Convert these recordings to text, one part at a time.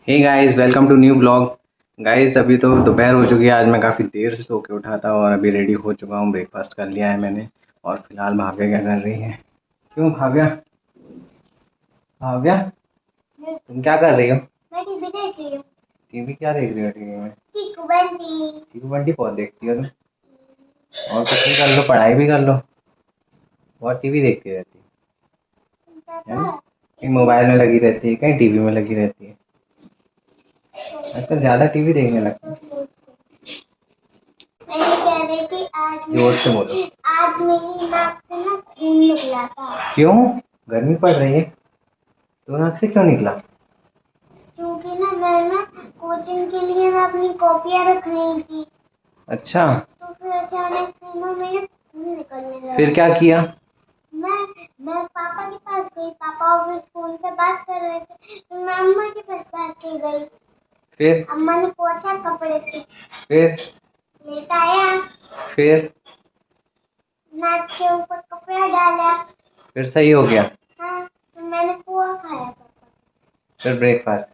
Hey guys, welcome to new blog. Guys अभी तो दोपहर हो चुकी है। आज मैं काफ़ी देर से सो के उठा था और अभी रेडी हो चुका हूँ। ब्रेकफास्ट कर लिया है मैंने। और फिलहाल भाव्या क्या कर रही है? क्यों भाव्या? भाव्या तुम क्या कर रही हो? मैं टीवी देख रही हूँ। टीवी क्या देख रही हो? टीवी में चिकू बंटी। चिकू बंटी बहुत देखती हो तुम। और कुछ भी कर लो, पढ़ाई भी कर लो, और टीवी देखती रहती है ना? कहीं मोबाइल में लगी रहती है, कहीं टीवी में लगी रहती है। आजकल ज़्यादा टीवी देखने लगती है। मैं ये कह रही थी जोर से बोलो। आज मेरी नाक से ना खून निकला था। क्यों? गर्मी पड़ रही है तो नाक से क्यों निकला? क्योंकि ना मैं ना कोचिंग के लिए ना अपनी कॉपियाँ रख रही थी। अच्छा, तो फिर अचानक से ना मेरे खून निकलने लगा। फिर क्या किया? मैं पापा के पास गई। पापा ऑफिस फोन पे बात कर रहे थे तो मैं अम्मा के पास भाग के गई। फिर अम्मा ने पोंछा कपड़े से। फिर लेटाया। फिर नाक के ऊपर कपड़ा डाला। फिर सही हो गया। हाँ, तो मैंने पोहा खाया पापा। फिर ब्रेकफास्ट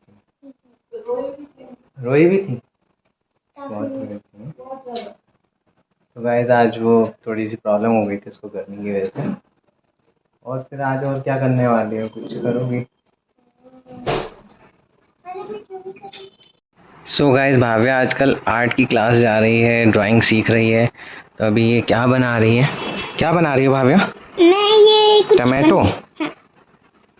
रोई भी थी? बहुत काफी। रोई थी। तो गाइस आज वो थोड़ी सी प्रॉब्लम हो गई थी उसको गर्मी की वजह से। और फिर आज और क्या करने वाली हो? कुछ करोगी? सो गाइस भाव्या आजकल आर्ट की क्लास जा रही है, ड्राइंग सीख रही है। तो अभी ये क्या बना रही है? क्या बना रही है भाव्या? मैं ये कुछ टमाटो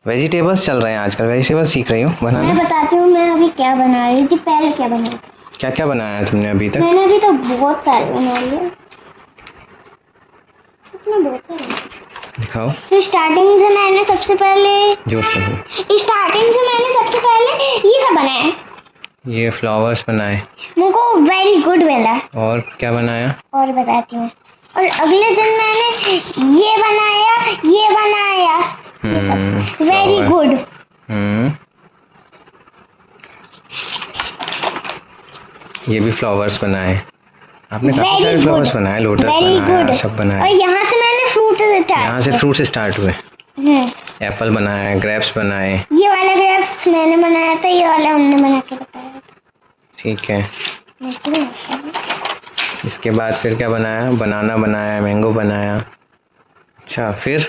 वेजिटेबल्स चल रहे हैं आजकल। वेजिटेबल्स सीख रही हूँ बनाना। मैं बताती हूँ मैं अभी क्या बना रही थी। पहले क्या बना रही? क्या क्या बनाया है तुमने अभी तक? मैंने अभी तो बहुत सारे बना लिए। इसमें बहुत सारे। दिखाओ। तो स्टार्टिंग से मैंने सबसे पहले ये सब बनाया। ये फ्लावर्स बनाए। मुझको वेरी गुड मिला। और क्या बनाया? और बताती हूँ। और अगले दिन मैंने ये बनाया। Very good. ये भी फ्लावर्स बनाए। आपने काफी सारे फ्लावर्स बनाए, लोटस बनाया, सब बनाया। और यहाँ से मैंने फ्रूट स्टार्ट हुए। एप्पल बनाया, ग्रेप्स बनाए। ये वाला ग्रेप्स मैंने बनाया था, ये वाला उन्होंने बना के बताया था। ठीक है। इसके बाद फिर क्या बनाया? बनाना बनाया, मैंगो बनाया। अच्छा, फिर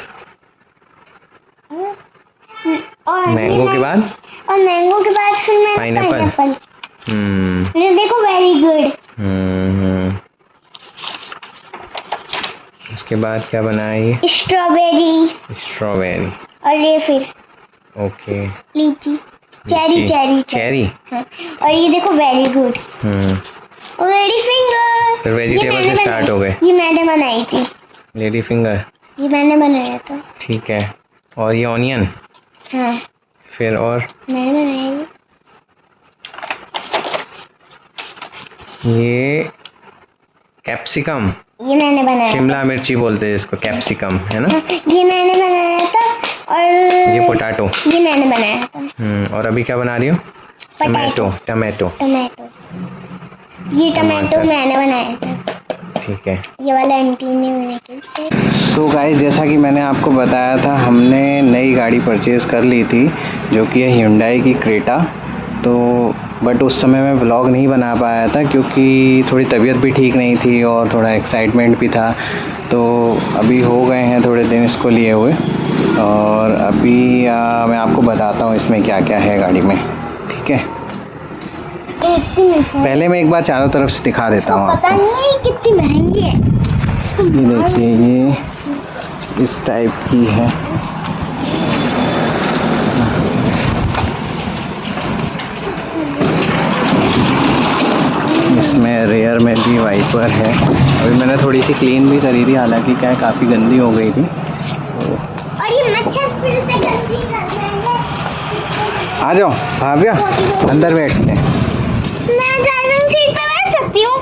और मैंगो के बाद फिर मैंने पाइनएप्पल। देखो वेरी गुड। उसके बाद क्या बनाया? ये स्ट्रॉबेरी। और ये फिर ओके लीची। चेरी। हाँ। और ये देखो वेरी गुड। Lady finger. फिर वेजिटेबल से स्टार्ट हो गए। ये मैंने बनाई थी। लेडी फिंगर ये मैंने बनाया था। ठीक है। और ये ऑनियन। हाँ। फिर और मैंने बनाया ये कैप्सिकम। ये मैंने बनाया। शिमला मिर्ची बोलते हैं इसको, कैप्सिकम है ना? ये मैंने बनाया था। और ये पोटैटो। ये मैंने बनाया था। और अभी क्या बना रही हो? टमाटो। ये टमाटो मैंने बनाया था। ठीक है। ये वाला आंटी ने बनाया था। सो गाइस, जैसा कि मैंने आपको बताया था, हमने नई गाड़ी परचेज़ कर ली थी जो कि है Hyundai की क्रेटा। तो बट उस समय मैं व्लॉग नहीं बना पाया था क्योंकि थोड़ी तबीयत भी ठीक नहीं थी और थोड़ा एक्साइटमेंट भी था। तो अभी हो गए हैं थोड़े दिन इसको लिए हुए, और अभी मैं आपको बताता हूँ इसमें क्या क्या है गाड़ी में। ठीक है, पहले मैं एक बार चारों तरफ से दिखा देता हूँ पता आपको। नहीं कितनी महंगी है। ये देखिए, ये इस टाइप की है। इसमें रेयर में भी वाइपर है। अभी मैंने थोड़ी सी क्लीन भी करी थी, हालांकि क्या है काफ़ी गंदी हो गई थी। तो और ये मच्छर फिर से गंदी कर देंगे। आ जाओ भाव्या, अंदर बैठते हैं। मैं ड्राइविंग सीट पे बैठ सकती हूँ।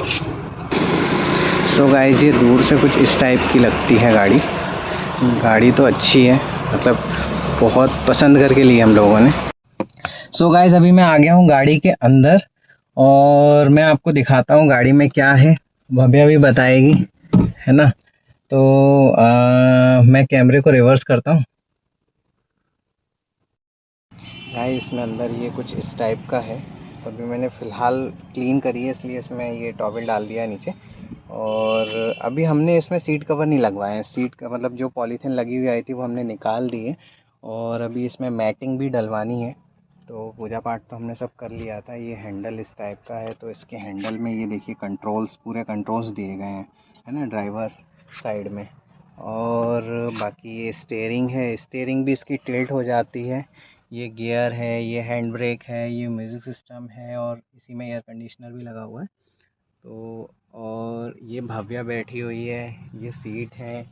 सो गाइस, ये दूर से कुछ इस टाइप की लगती है गाड़ी। गाड़ी तो अच्छी है, मतलब बहुत पसंद करके ली हम लोगों ने। सो गाइस, अभी मैं आ गया हूँ गाड़ी के अंदर और मैं आपको दिखाता हूँ गाड़ी में क्या है। भव्या भी बताएगी, है ना? तो मैं कैमरे को रिवर्स करता हूँ। गाइस इसमें अंदर ये कुछ इस टाइप का है। तो अभी मैंने फ़िलहाल क्लीन करी है, इसलिए इसमें ये टॉवल डाल दिया है नीचे। और अभी हमने इसमें सीट कवर नहीं लगवाए हैं। सीट का मतलब जो पॉलीथीन लगी हुई आई थी वो हमने निकाल दी है। और अभी इसमें मैटिंग भी डलवानी है। तो पूजा पाठ तो हमने सब कर लिया था। ये हैंडल इस टाइप का है, तो इसके हैंडल में ये देखिए कंट्रोल्स, पूरे कंट्रोल्स दिए गए हैं, है ना, ड्राइवर साइड में। और बाकी ये स्टीयरिंग है, स्टीयरिंग भी इसकी टिल्ट हो जाती है। ये गियर है, ये हैंड ब्रेक है, ये म्यूज़िक सिस्टम है और इसी में एयर कंडीशनर भी लगा हुआ है। तो और ये भव्या बैठी हुई है, ये सीट है,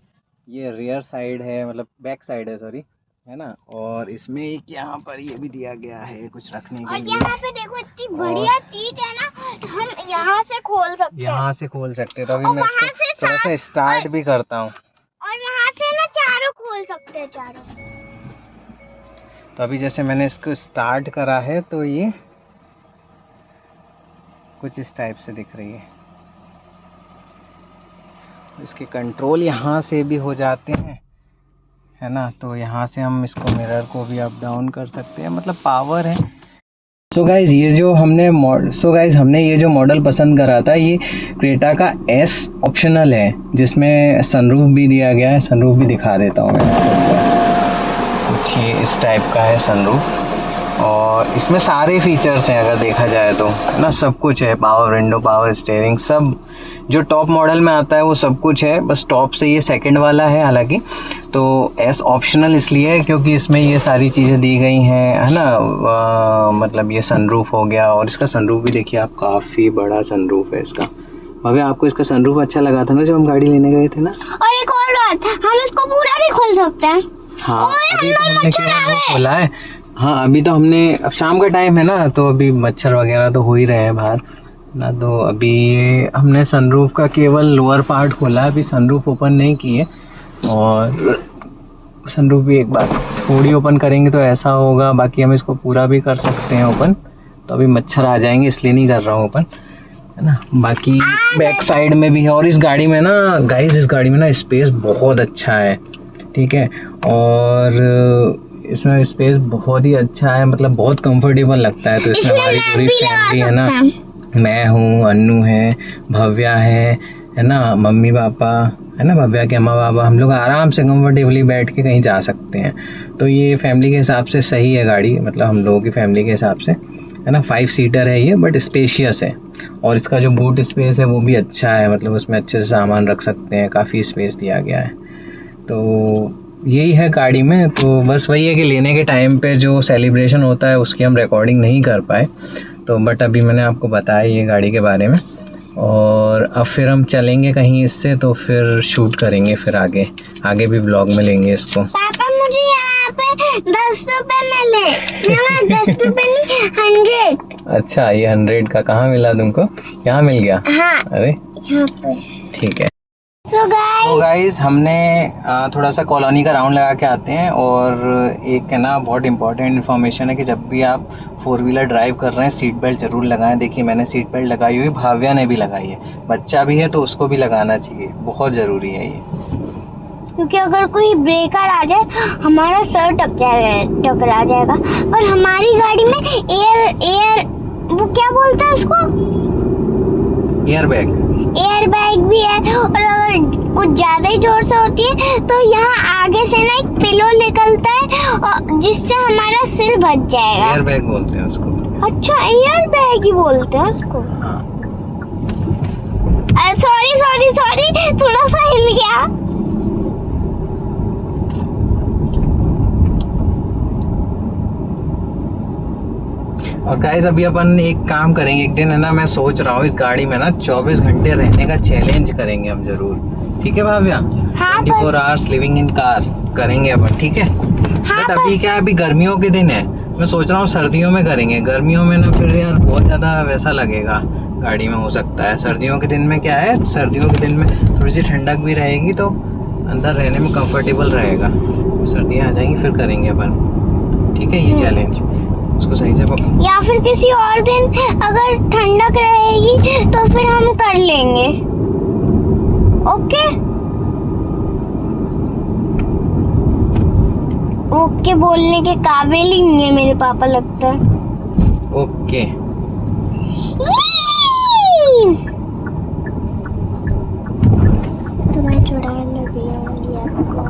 ये रियर साइड है, मतलब बैक साइड है सॉरी, है ना। और इसमें एक यहाँ पर ये भी दिया गया है कुछ रखने के लिए। यहाँ पे देखो इतनी बढ़िया चीज है ना, हम यहाँ से खोल सकते हैं। यहाँ से खोल सकते हैं। तो अभी मैं इसको थोड़ा सा स्टार्ट भी करता हूँ। और वहाँ से ना चारों खोल सकते हैं, चारों। तो अभी जैसे मैंने इसको स्टार्ट करा है तो ये कुछ इस टाइप से दिख रही है। इसके कंट्रोल यहाँ से भी हो जाते हैं, है ना। तो यहाँ से हम इसको मिरर को भी अप डाउन कर सकते हैं, मतलब पावर है। सो गाइज़ हमने ये जो मॉडल पसंद करा था, ये क्रेटा का एस ऑप्शनल है, जिसमें सनरूफ भी दिया गया है। सनरूफ भी दिखा देता हूँ मैं आपको। कुछ ये इस टाइप का है सनरूफ। और इसमें सारे फीचर्स हैं अगर देखा जाए तो, है ना, सब कुछ है। पावर विंडो, पावर स्टीयरिंग, सब जो टॉप मॉडल में आता है वो सब कुछ है। बस टॉप से ये सेकंड वाला है हालांकि। तो एस ऑप्शनल इसलिए है क्योंकि इसमें ये सारी चीज़ें दी गई हैं, है ना। मतलब ये सनरूफ हो गया। और इसका सनरूफ भी देखिए आप, काफ़ी बड़ा सनरूफ है इसका। अभी आपको इसका सनरूफ अच्छा लगा था ना जब हम गाड़ी लेने गए थे ना। और एक और बात, हम इसको पूरा भी खोल सकते हैं। हाँ, अभी तो हमने केवल वो खोला है। हाँ, अभी तो हमने, अब शाम का टाइम है ना, तो अभी मच्छर वगैरह तो हो ही रहे हैं बाहर ना। तो अभी ये हमने सनरूफ का केवल लोअर पार्ट खोला है, अभी सनरूफ ओपन नहीं किए। और सनरूफ भी एक बार थोड़ी ओपन करेंगे तो ऐसा होगा, बाकी हम इसको पूरा भी कर सकते हैं ओपन। तो अभी मच्छर आ जाएंगे इसलिए नहीं कर रहा हूँ ओपन, है ना। बाकी बैक साइड में भी है। और इस गाड़ी में ना गाइस, इस गाड़ी में ना स्पेस बहुत अच्छा है, ठीक है। और इसमें स्पेस बहुत ही अच्छा है, मतलब बहुत कंफर्टेबल लगता है। तो इसमें हमारी पूरी फैमिली है ना, मैं हूँ, अन्नू है, भव्या है ना, मम्मी पापा, है ना, भव्या के अम्मा पापा, हम लोग आराम से कंफर्टेबली बैठ के कहीं जा सकते हैं। तो ये फैमिली के हिसाब से सही है गाड़ी, मतलब हम लोगों की फैमिली के हिसाब से, है ना। 5 सीटर है ये, बट स्पेशियस है। और इसका जो बूट स्पेस है वो भी अच्छा है, मतलब उसमें अच्छे से सामान रख सकते हैं, काफ़ी स्पेस दिया गया है। तो यही है गाड़ी में। तो बस वही है कि लेने के टाइम पे जो सेलिब्रेशन होता है उसकी हम रिकॉर्डिंग नहीं कर पाए। तो बट अभी मैंने आपको बताया ये गाड़ी के बारे में। और अब फिर हम चलेंगे कहीं इससे, तो फिर शूट करेंगे, फिर आगे भी ब्लॉग में लेंगे इसको। पापा मुझे यहाँ पे 10 रुपए मिले। 10 रुपए नहीं, 100। अच्छा, ये 100 का कहाँ मिला तुमको? यहाँ मिल गया? हाँ, अरे यहाँ पे। ठीक है। So गाइस हमने थोड़ा सा कॉलोनी का राउंड लगा के आते हैं। और एक है ना बहुत इंपॉर्टेंट इन्फॉर्मेशन है कि जब भी आप 4 व्हीलर ड्राइव कर रहे हैं सीट बेल्ट ज़रूर लगाएं। देखिए मैंने सीट बेल्ट लगाई हुई, भाव्या ने भी लगाई है, बच्चा भी है तो उसको भी लगाना चाहिए, बहुत ज़रूरी है ये। क्योंकि अगर कोई ब्रेकर आ जाए हमारा सर टकरा जाएगा। और हमारी गाड़ी में एयर वो क्या बोलता है उसको, एयर बैग भी है। और अगर कुछ ज्यादा ही जोर से होती है तो यहाँ आगे से ना एक पिलो निकलता है जिससे हमारा सिर बच जाएगा। एयर बैग बोलते हैं उसको। अच्छा, एयर बैग ही बोलते हैं उसको। सॉरी थोड़ा सा हिल गया। और गाइस अभी अपन एक काम करेंगे, एक दिन है ना मैं सोच रहा हूँ इस गाड़ी में ना 24 घंटे रहने का चैलेंज करेंगे हम जरूर, ठीक है भाव्या? हाँ, 24 आवर्स लिविंग इन कार करेंगे अपन, ठीक है? हाँ, बट अभी क्या है, अभी गर्मियों के दिन है, मैं सोच रहा हूँ सर्दियों में करेंगे। गर्मियों में ना फिर यार बहुत ज़्यादा वैसा लगेगा गाड़ी में, हो सकता है। सर्दियों के दिन में क्या है, सर्दियों के दिन में थोड़ी सी ठंडक भी रहेगी तो अंदर रहने में कंफर्टेबल रहेगा। सर्दियाँ आ जाएंगी फिर करेंगे अपन, ठीक है, ये चैलेंज उसको सही से या फिर किसी और दिन अगर ठंडक रहेगी तो फिर हम कर लेंगे। ओके, ओके बोलने के काबिल ही नहीं है मेरे पापा, लगता है। ओके। तो मैं चुड़ैल दियाऊंगी आपको।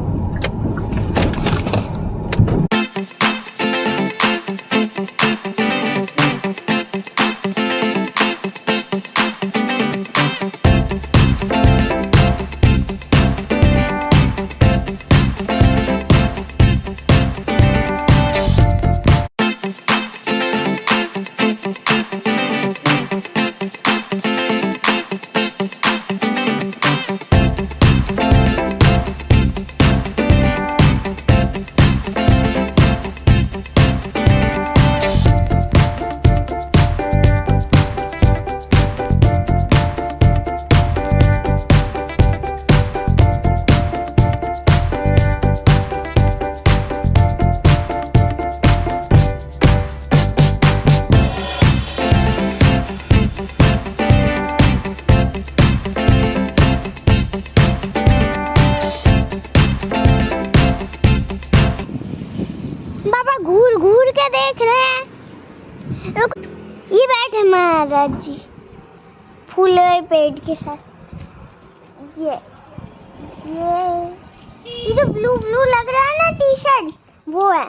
पापा घूर घूर के देख रहे हैं। रुक, ये बैठे महाराज जी फूले हुए पेट के साथ। ये जो ब्लू ब्लू लग रहा है ना टी शर्ट, वो है।